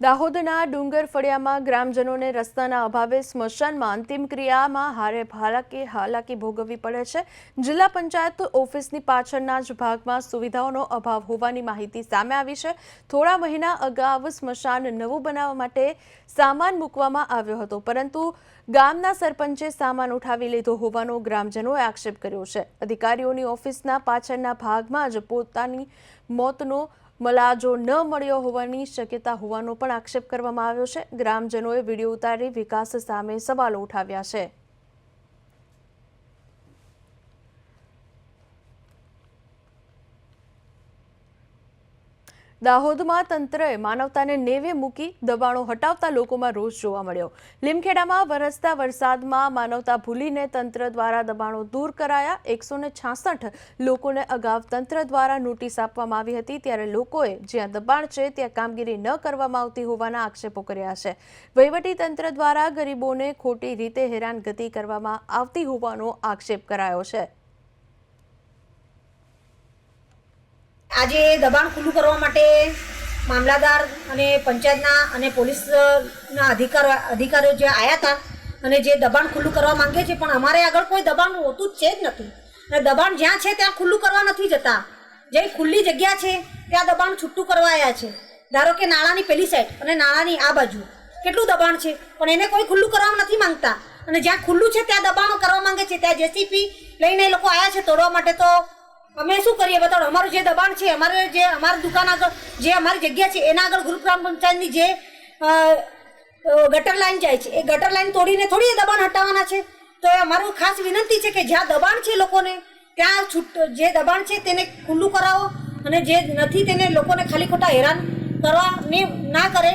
દાહોદના ડુંગર ફળિયામાં ગ્રામજનોને રસ્તાના અભાવે સ્મશાનમાં અંતિમ ક્રિયામાં હાલાકી ભોગવવી પડે છે। જિલ્લા પંચાયત ઓફિસની પાછળના જ ભાગમાં સુવિધાઓનો અભાવ હોવાની માહિતી સામે આવી છે। થોડા મહિના અગાઉ સ્મશાન નવું બનાવવા માટે સામાન મૂકવામાં આવ્યો હતો, પરંતુ ગામના સરપંચે સામાન ઉઠાવી લીધો હોવાનો ગ્રામજનોએ આક્ષેપ કર્યો છે। અધિકારીઓની ઓફિસના પાછળના ભાગમાં જ પોતાની મોતનો મલાજો ન મળ્યો હોવાની શક્યતા હોવાનો પણ આક્ષેપ કરવામાં આવ્યો છે। ગ્રામજનોએ વિડીયો ઉતારી વિકાસ સામે સવાલો ઉઠાવ્યા છે। દાહોદમાં તંત્રએ માનવતાને નેવે મૂકી દબાણો હટાવતા લોકોમાં રોષ જોવા મળ્યો। લીમખેડામાં વરસતા વરસાદમાં માનવતા ભૂલીને તંત્ર દ્વારા દબાણો દૂર કરાયા। 166 લોકોને અગાઉ તંત્ર દ્વારા નોટિસ આપવામાં આવી હતી, ત્યારે લોકોએ જ્યાં દબાણ છે ત્યાં કામગીરી ન કરવામાં આવતી હોવાના આક્ષેપો કર્યા છે। વહીવટી તંત્ર દ્વારા ગરીબોને ખોટી રીતે હેરાનગતિ કરવામાં આવતી હોવાનો આક્ષેપ કરાયો છે। આજે દબાણ ખુલ્લું કરવા માટે મામલાદાર અને પંચાયતના અને પોલીસના અધિકારીઓ જે આવ્યા હતા અને જે દબાણ ખુલ્લું કરવા માંગે છે, પણ અમારે આગળ કોઈ દબાણ હોતું જ છે જ નથી અને દબાણ જ્યાં છે ત્યાં ખુલ્લું કરવા નથી જતા। જે ખુલ્લી જગ્યા છે ત્યાં દબાણ છૂટું કરવા આવ્યા છે। ધારો કે નાળાની પેલી સાઈડ અને નાળાની આ બાજુ કેટલું દબાણ છે, પણ એને કોઈ ખુલ્લું કરવા નથી માંગતા અને જ્યાં ખુલ્લું છે ત્યાં દબાણો કરવા માંગે છે। ત્યાં જેસીપી લઈને એ લોકો આવ્યા છે તોડવા માટે, તો અમે શું કરીએ બતાવો। અમારું જે દબાણ છે, અમારી દુકાન આગળ જે અમારી જગ્યા છે એના આગળ ગ્રુપ ગ્રામ પંચાયતની જે ગટર લાઈન જાય છે, એ ગટર લાઈન તોડીને થોડી એ દબાણ હટાવવાના છે। તો એ અમારું ખાસ વિનંતી છે કે જ્યાં દબાણ છે લોકોને ત્યાં જે દબાણ છે તેને ખુલ્લું કરાવો અને જે નથી તેને લોકોને ખાલી ખોટા હેરાન કરવા ના કરે।